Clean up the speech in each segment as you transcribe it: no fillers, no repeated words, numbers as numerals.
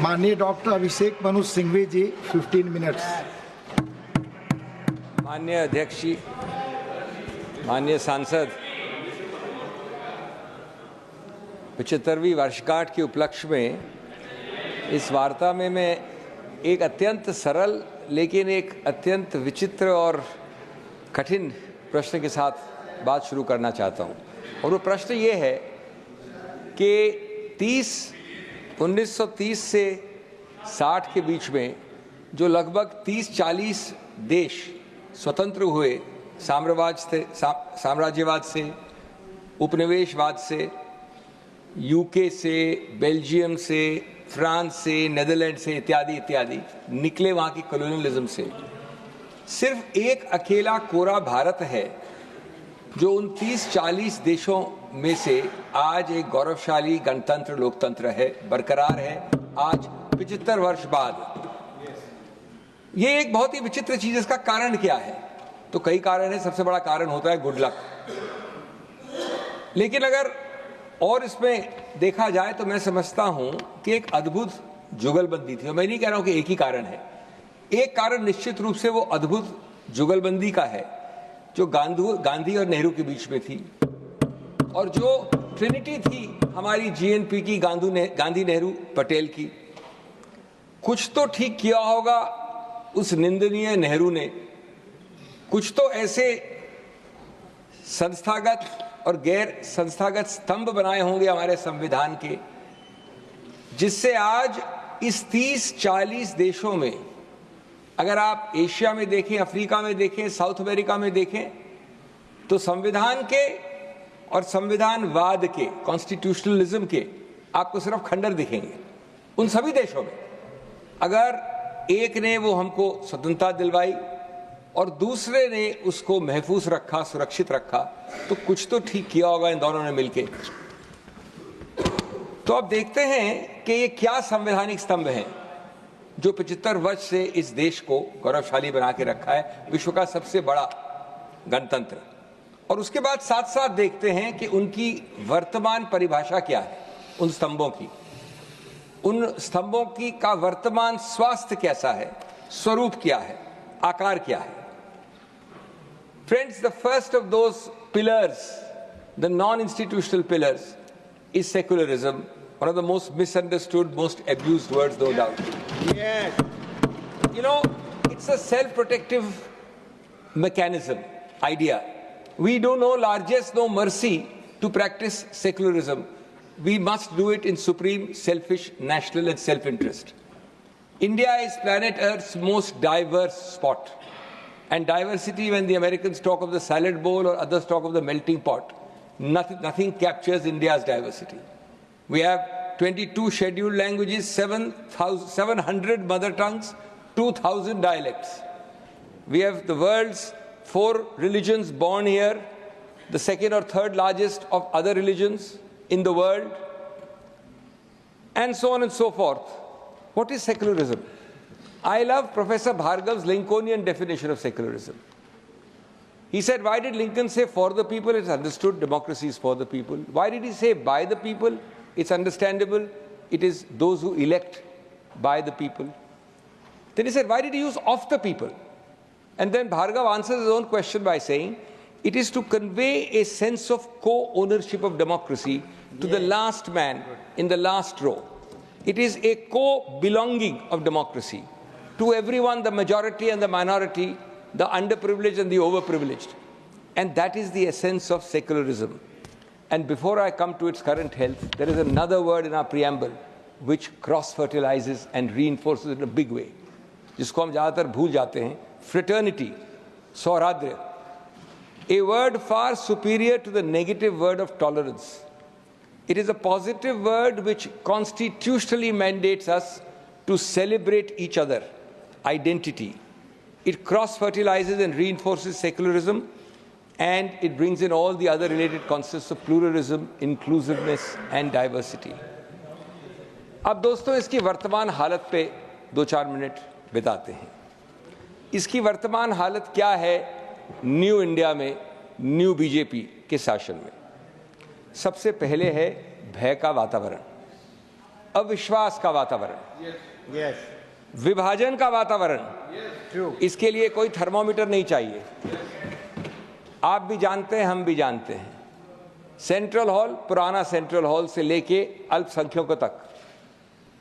माननीय डॉक्टर अभिषेक सिंघवी जी 15 मिनट्स। माननीय अध्यक्ष जी, माननीय सांसद, 75वीं वर्षगांठ के उपलक्ष्य में इस वार्ता में मैं एक अत्यंत सरल लेकिन एक अत्यंत विचित्र और कठिन प्रश्न के साथ बात शुरू करना चाहता हूं। और वो प्रश्न ये है कि 1930 से 60 के बीच में जो लगभग 30-40 देश स्वतंत्र हुए साम्राज्यवाद से, उपनिवेशवाद से, यूके से, बेल्जियम से, फ्रांस से, नेदरलैंड से इत्यादि इत्यादि निकले वहाँ की कॉलोनियलिज्म से, सिर्फ एक अकेला कोरा भारत है जो उन 30-40 देशों में से आज एक गौरवशाली गणतंत्र लोकतंत्र है, बरकरार है आज 75 वर्ष बाद। ये एक बहुत ही विचित्र चीज। इसका कारण क्या है? तो कई कारण है। सबसे बड़ा कारण होता है गुड लक। लेकिन अगर और इसमें देखा जाए तो मैं समझता हूं कि एक अद्भुत जुगलबंदी थी। और मैं नहीं कह रहा हूं कि एक ही कारण है। एक कारण निश्चित रूप से वो अद्भुत जुगलबंदी का है जो गांधी और नेहरू के बीच में थी, और जो ट्रिनिटी थी हमारी जीएनपी की, गांधी नेहरू पटेल की। कुछ तो ठीक किया होगा उस निंदनीय नेहरू ने, कुछ तो ऐसे संस्थागत और गैर संस्थागत स्तंभ बनाए होंगे हमारे संविधान के, जिससे आज इस 30-40 देशों में, अगर आप एशिया में देखें, अफ्रीका में देखें, साउथ अमेरिका में देखें, तो संविधान के और संविधानवाद के, कॉन्स्टिट्यूशनलिज्म के आपको सिर्फ खंडर दिखेंगे उन सभी देशों में। अगर एक ने वो हमको स्वतंत्रता दिलवाई और दूसरे ने उसको महफूज रखा, सुरक्षित रखा, तो कुछ तो ठीक किया होगा इन दोनों ने मिलके। तो अब देखते हैं कि ये क्या संवैधानिक स्तंभ है जो 75 वर्ष से इस देश को गौरवशाली बना के रखा है, विश्व का सबसे बड़ा गणतंत्र। और उसके बाद साथ साथ देखते हैं कि उनकी वर्तमान परिभाषा क्या है, उन स्तंभों की, उन स्तंभों की का वर्तमान स्वास्थ्य कैसा है, स्वरूप क्या है, आकार क्या है। Friends, the first of those pillars, the non-institutional pillars, is secularism, one of the most misunderstood, most abused words, no doubt. Yes. You know, it's a self-protective mechanism, idea. We do no largesse, no mercy to practice secularism. We must do it in supreme selfish national and self-interest. India is planet Earth's most diverse spot. And diversity, when the Americans talk of the salad bowl or others talk of the melting pot, nothing captures India's diversity. We have 22 scheduled languages, 700 mother tongues, 2,000 dialects. We have the world's 4 religions born here, the second or third largest of other religions in the world, and so on and so forth. What is secularism? I love Professor Bhargav's Lincolnian definition of secularism. He said, why did Lincoln say for the people? It's understood democracy is for the people. Why did he say by the people? It's understandable. It is those who elect by the people. Then he said, why did he use of the people? And then Bhargav answers his own question by saying, it is to convey a sense of co-ownership of democracy to the last man in the last row. It is a co-belonging of democracy to everyone, the majority and the minority, the underprivileged and the overprivileged. And that is the essence of secularism. And before I come to its current health, there is another word in our preamble which cross-fertilizes and reinforces in a big way, जिसको हम ज़्यादातर भूल जाते हैं, fraternity, सौहार्द, a word far superior to the negative word of tolerance. It is a positive word which constitutionally mandates us to celebrate each other, identity. It cross-fertilizes and reinforces secularism, and it brings in all the other related concepts of pluralism, inclusiveness, and diversity. अब दोस्तों इसकी वर्तमान हालत पे 2-4 minute बिताते हैं। इसकी वर्तमान हालत क्या है न्यू इंडिया में, न्यू बीजेपी के शासन में? सबसे पहले है भय का वातावरण, अविश्वास का वातावरण, Yes. विभाजन का वातावरण, True. इसके लिए कोई थर्मोमीटर नहीं चाहिए। आप भी जानते हैं, हम भी जानते हैं, सेंट्रल हॉल, पुराना सेंट्रल हॉल से लेके अल्पसंख्यकों तक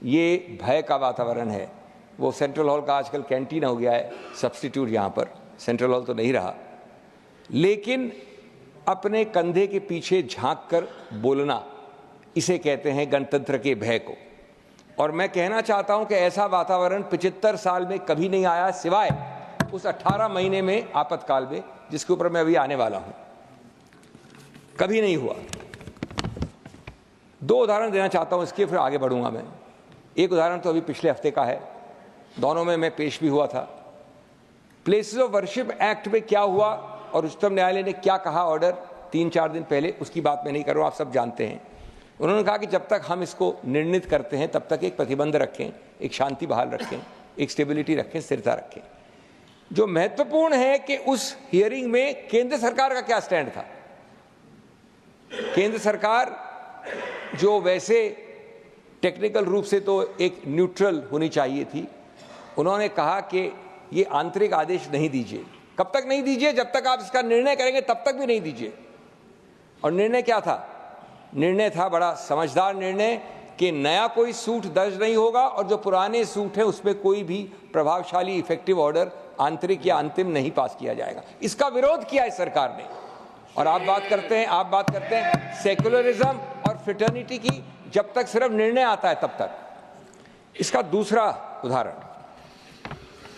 ये भय का वातावरण है। वो सेंट्रल हॉल का आजकल कैंटीन हो गया है सब्स्टिट्यूट, यहाँ पर सेंट्रल हॉल तो नहीं रहा। लेकिन अपने कंधे के पीछे झांक कर बोलना, इसे कहते हैं गणतंत्र के भय को। और मैं कहना चाहता हूं कि ऐसा वातावरण 75 साल में कभी नहीं आया, सिवाय उस 18 महीने में आपातकाल में, जिसके ऊपर मैं अभी आने वाला हूं। कभी नहीं हुआ। 2 उदाहरण देना चाहता हूं इसके, फिर आगे बढ़ूंगा मैं। एक उदाहरण तो अभी पिछले हफ्ते का है, दोनों में मैं पेश भी हुआ था। प्लेसेस ऑफ वर्शिप एक्ट में क्या हुआ और उच्चतम न्यायालय ने क्या कहा ऑर्डर 3-4 दिन पहले, उसकी बात मैं नहीं कर रहा हूं, आप सब जानते हैं। उन्होंने कहा कि जब तक हम इसको निर्णित करते हैं तब तक एक प्रतिबंध रखें, एक शांति बहाल रखें, एक स्टेबिलिटी रखें, स्थिरता रखें। जो महत्वपूर्ण है कि उस हियरिंग में केंद्र सरकार का क्या स्टैंड था। केंद्र सरकार, जो वैसे टेक्निकल रूप से तो एक न्यूट्रल होनी चाहिए थी, उन्होंने कहा कि ये आंतरिक आदेश नहीं दीजिए। कब तक नहीं दीजिए? जब तक आप इसका निर्णय करेंगे तब तक भी नहीं दीजिए। और निर्णय क्या था? निर्णय था बड़ा समझदार निर्णय कि नया कोई सूट दर्ज नहीं होगा और जो पुराने सूट है उसमें कोई भी प्रभावशाली इफेक्टिव ऑर्डर आंतरिक या अंतिम नहीं पास किया जाएगा। इसका विरोध किया है सरकार ने। और आप बात करते हैं सेक्युलरिज्म और फ्रेटर्निटी की, जब तक सिर्फ निर्णय आता है तब तक। इसका दूसरा उदाहरण,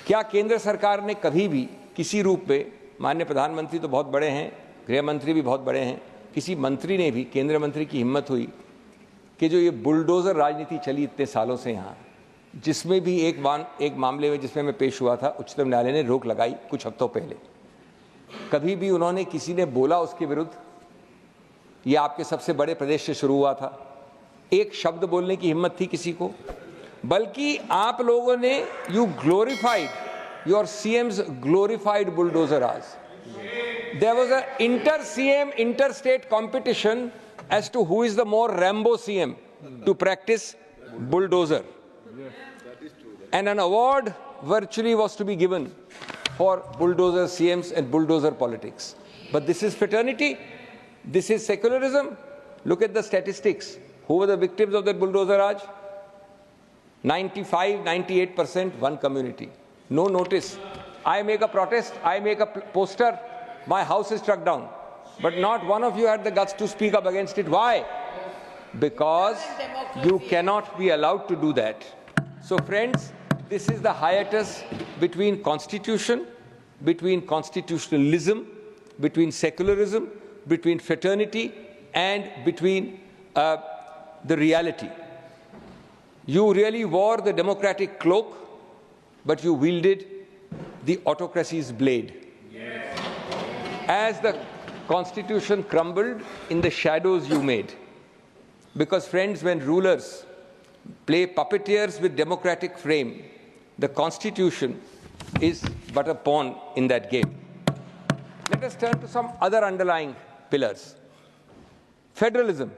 क्या केंद्र सरकार ने कभी भी किसी रूप में, माननीय प्रधानमंत्री तो बहुत बड़े हैं, गृह मंत्री भी बहुत बड़े हैं, किसी मंत्री ने भी, केंद्र मंत्री की हिम्मत हुई कि जो ये बुलडोजर राजनीति चली इतने सालों से यहाँ, जिसमें भी एक मामले में जिसमें मैं पेश हुआ था, उच्चतम न्यायालय ने रोक लगाई कुछ हफ्तों पहले, कभी भी उन्होंने, किसी ने बोला उसके विरुद्ध? ये आपके सबसे बड़े प्रदेश से शुरू हुआ था, एक शब्द बोलने की हिम्मत थी किसी को? बल्कि आप लोगों ने, you glorified, your CM's glorified bulldozer आज। There was an inter-CM, inter-state competition as to who is the more Rambo CM to practice bulldozer. And an award virtually was to be given for bulldozer CMs and bulldozer politics. But this is fraternity, this is secularism. Look at the statistics. Who were the victims of that bulldozer Raj? 95, 98% one community. No notice. I make a protest, I make a poster, my house is struck down. But not one of you had the guts to speak up against it. Why? Because you cannot be allowed to do that. So friends, this is the hiatus between constitution, between constitutionalism, between secularism, between fraternity, and between the reality. You really wore the democratic cloak, but you wielded the autocracy's blade. As the constitution crumbled, in the shadows you made. Because friends, when rulers play puppeteers with democratic frame, the constitution is but a pawn in that game. Let us turn to some other underlying pillars. Federalism.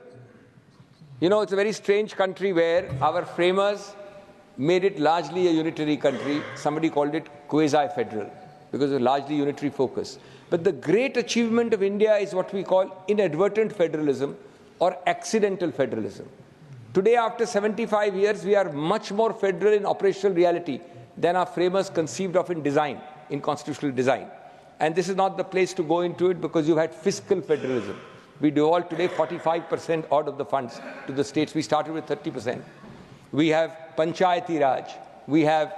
You know, it's a very strange country where our framers made it largely a unitary country. Somebody called it quasi-federal because of largely unitary focus. But the great achievement of India is what we call inadvertent federalism or accidental federalism. Today, after 75 years, we are much more federal in operational reality than our framers conceived of in design, in constitutional design. And this is not the place to go into it because you've had fiscal federalism. We devolved today 45% odd of the funds to the states. We started with 30%. We have Panchayati Raj. We have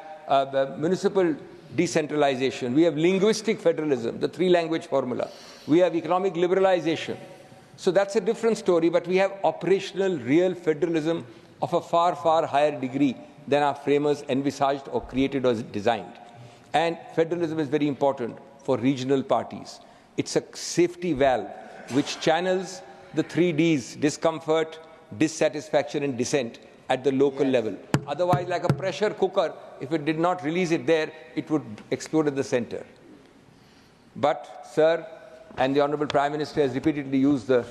municipal decentralization. We have linguistic federalism, the 3-language formula. We have economic liberalization. So that's a different story, but we have operational, real federalism of a far, far higher degree than our framers envisaged or created or designed. And federalism is very important for regional parties. It's a safety valve which channels the 3 Ds, discomfort, dissatisfaction, and dissent at the local level. Otherwise, like a pressure cooker, if it did not release it there, it would explode at the center. But, sir, and the Honorable Prime Minister has repeatedly used the,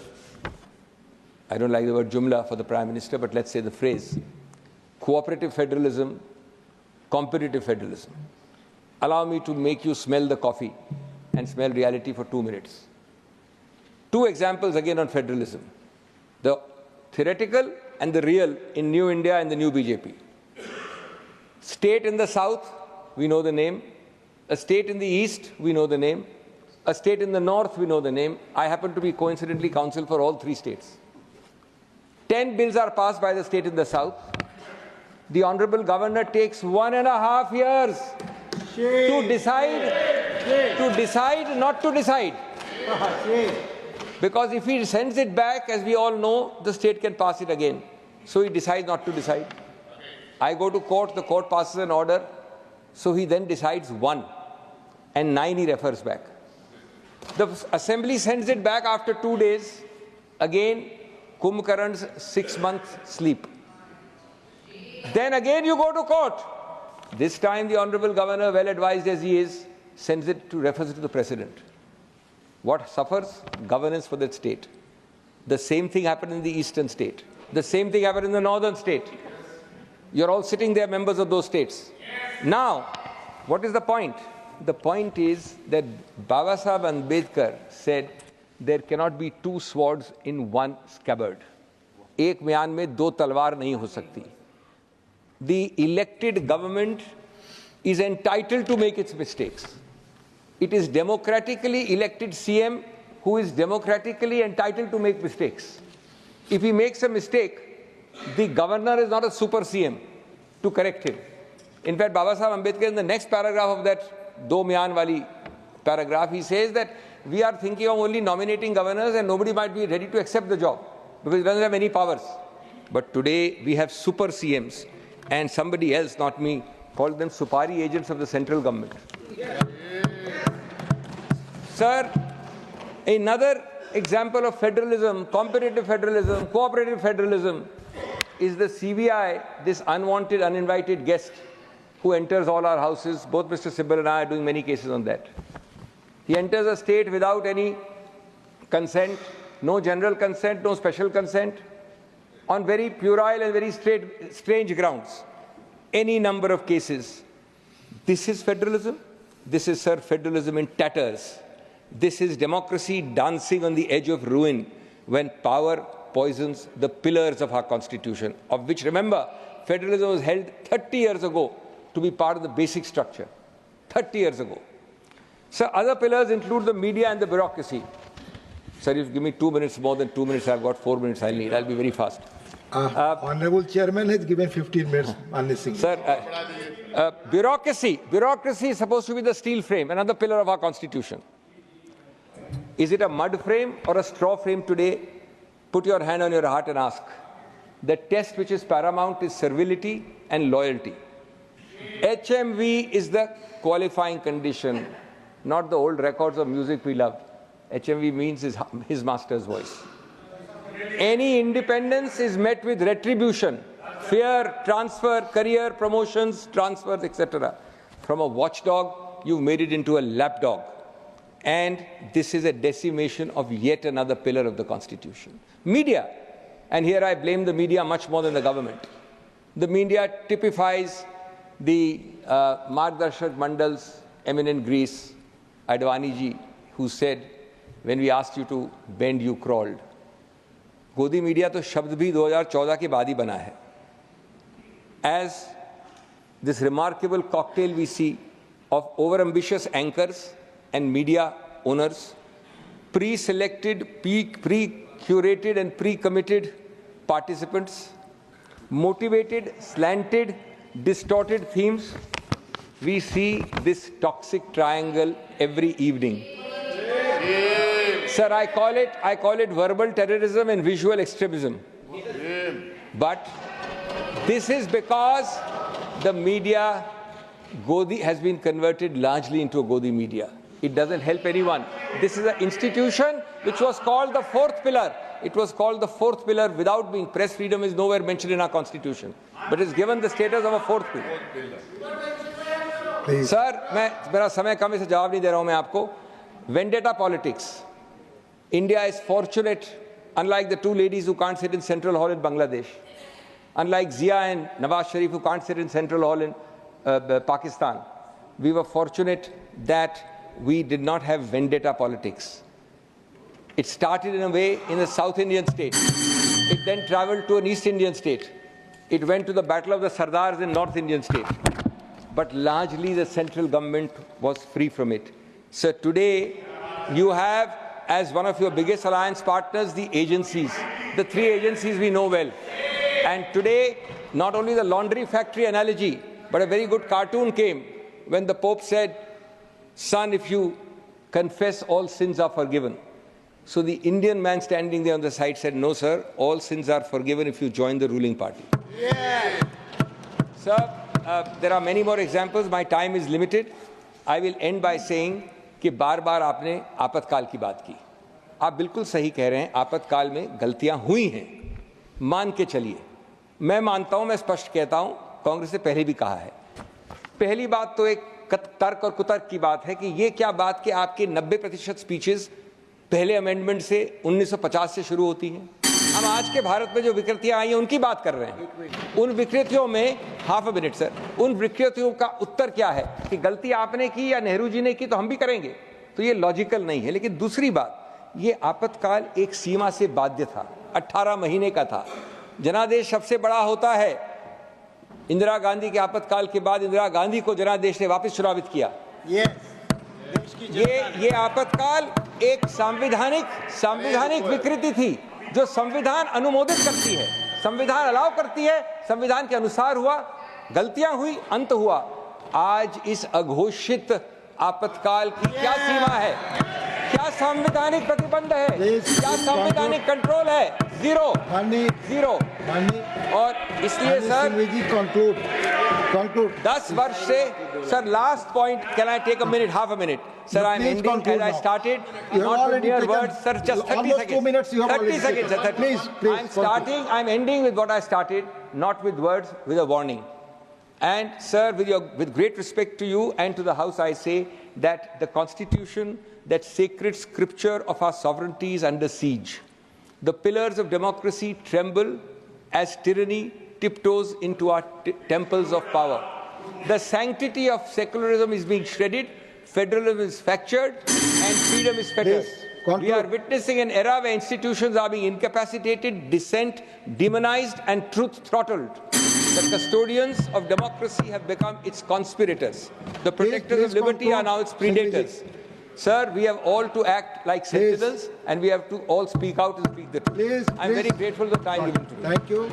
I don't like the word jumla for the Prime Minister, but let's say the phrase, cooperative federalism, competitive federalism. Allow me to make you smell the coffee and smell reality for 2 minutes. 2 examples again on federalism. The theoretical and the real in New India and the new BJP. State in the south, we know the name. A state in the east, we know the name. A state in the north, we know the name. I happen to be coincidentally counsel for all 3 states. 10 bills are passed by the state in the south. The Honorable Governor takes 1.5 years to decide not to decide. Because if he sends it back, as we all know, the state can pass it again. So he decides not to decide. I go to court, the court passes an order, so he then decides 1, and 9 he refers back. The assembly sends it back after 2 days, again Kumbhkarn's 6-month sleep. Then again you go to court. This time the Honorable Governor, well advised as he is, refers it to the President. What suffers? Governance for that state. The same thing happened in the eastern state. The same thing happened in the northern state. You're all sitting there, members of those states. Now, what is the point? The point is that Babasaheb Ambedkar said there cannot be 2 swords in 1 scabbard. एक म्यान में 2 तलवार नहीं हो सकती. The elected government is entitled to make its mistakes. It is democratically elected CM who is democratically entitled to make mistakes. If he makes a mistake, the governor is not a super CM to correct him. In fact, Babasaheb Ambedkar, in the next paragraph of that Do Myan Wali paragraph, he says that we are thinking of only nominating governors and nobody might be ready to accept the job because he doesn't have any powers. But today we have super CMs and somebody else, not me, called them Supari agents of the central government. Sir, another example of federalism, competitive federalism, cooperative federalism, is the CBI, this unwanted, uninvited guest who enters all our houses. Both Mr. Sibal and I are doing many cases on that. He enters a state without any consent, no general consent, no special consent, on very puerile and very strange grounds. Any number of cases. This is federalism. This is, sir, federalism in tatters. This is democracy dancing on the edge of ruin when power poisons the pillars of our constitution, of which, remember, federalism was held 30 years ago to be part of the basic structure. 30 years ago. So other pillars include the media and the bureaucracy. Sir, if you give me 2 minutes, more than 2 minutes, I've got 4 minutes I'll need. I'll be very fast. Honorable Chairman has given 15 minutes on this thing. Sir, bureaucracy is supposed to be the steel frame, another pillar of our constitution. Is it a mud frame or a straw frame today? Put your hand on your heart and ask. The test which is paramount is servility and loyalty. HMV is the qualifying condition, not the old records of music we love. HMV means his master's voice. Any independence is met with retribution, fear, transfer, career, promotions, transfers, etc. From a watchdog, you've made it into a lapdog. And this is a decimation of yet another pillar of the Constitution. Media. And here I blame the media much more than the government. The media typifies the Margdarshak Mandal's eminent Greece, Advani ji, who said, when we asked you to bend, you crawled. गोदी media तो शब्द भी 2014 के बाद ही बना है. As this remarkable cocktail we see of overambitious anchors and media owners, pre-selected, pre-curated and pre-committed participants, motivated, slanted, distorted themes, we see this toxic triangle every evening. Sir, I call it verbal terrorism and visual extremism. But this is because the media, Godi, has been converted largely into a Godi media. It doesn't help anyone. This is an institution which was called the 4th pillar. It was called the 4th pillar without being. Press freedom is nowhere mentioned in our constitution. But it's given the status of a 4th pillar. Please. Sir, मेरा समय कम है, इससे जवाब नहीं दे रहा हूं मैं आपको. Vendetta politics. India is fortunate, unlike the 2 ladies who can't sit in Central Hall in Bangladesh. Unlike Zia and Nawaz Sharif, who can't sit in Central Hall in Pakistan, we were fortunate that we did not have vendetta politics. It started in a way in a South Indian state. It then traveled to an East Indian state. It went to the Battle of the Sardars in North Indian state. But largely the central government was free from it. So today you have, as one of your biggest alliance partners, the agencies, the three agencies we know well. And today, not only the laundry factory analogy, but a very good cartoon came when the Pope said, "Son, if you confess, all sins are forgiven." So the Indian man standing there on the side said, "No, sir, all sins are forgiven if you join the ruling party." Yeah. Sir, there are many more examples. My time is limited. I will end by saying कि बार-बार आपने आपातकाल की बात की. आप बिल्कुल सही कह रहे हैं, आपातकाल में गलतियां हुई हैं. मान के चलिए. मैं मानता हूं, मैं स्पष्ट कहता हूं, कांग्रेस ने पहले भी कहा है. पहली बात तो एक तर्क और कुतर्क की बात है कि ये क्या बात कि आपके 90% स्पीचेस पहले अमेंडमेंट से 1950 से शुरू होती हैं. हम आज के भारत में जो विकृतियां आई हैं उनकी बात कर रहे हैं. उन विकृतियों में हाफ अ मिनट सर, उन विकृतियों का उत्तर क्या है कि गलती आपने की या नेहरू जी ने की तो हम भी करेंगे, तो ये लॉजिकल नहीं है. लेकिन दूसरी बात, ये आपातकाल एक सीमा से बाध्य था, 18 महीने का था. जनादेश सबसे बड़ा होता है. इंदिरा गांधी के आपातकाल के बाद इंदिरा गांधी को जनादेश ने वापस चुनावित किया. ये आपातकाल एक संवैधानिक विकृति थी जो संविधान अनुमोदित करती है, संविधान अलाउ करती है, संविधान के अनुसार हुआ, गलतियां हुई, अंत हुआ. आज इस अघोषित आपातकाल की क्या सीमा है? क्या संवैधानिक प्रतिबंध है? क्या संवैधानिक कंट्रोल है? जीरो. और इसलिए सर 10 वर्ष से sir, last point, can I take a minute, half a minute? Sir, I'm ending as I started, not with mere words, sir, just 30 seconds. 30 seconds, sir, 30. Please. I'm ending with what I started, not with words, with a warning. And sir, with great respect to you and to the House, I say that the Constitution, that sacred scripture of our sovereignty, is under siege. The pillars of democracy tremble as tyranny tiptoes into our temples of power. The sanctity of secularism is being shredded. Federalism is fractured and freedom is fettered. We are witnessing an era where institutions are being incapacitated, dissent demonized, and truth throttled. The custodians of democracy have become its conspirators. The protectors of liberty are now its predators. Sir, we have all to act like sentinels, and we have to all speak out and speak the truth. I'm very grateful for the time given to me. Thank you.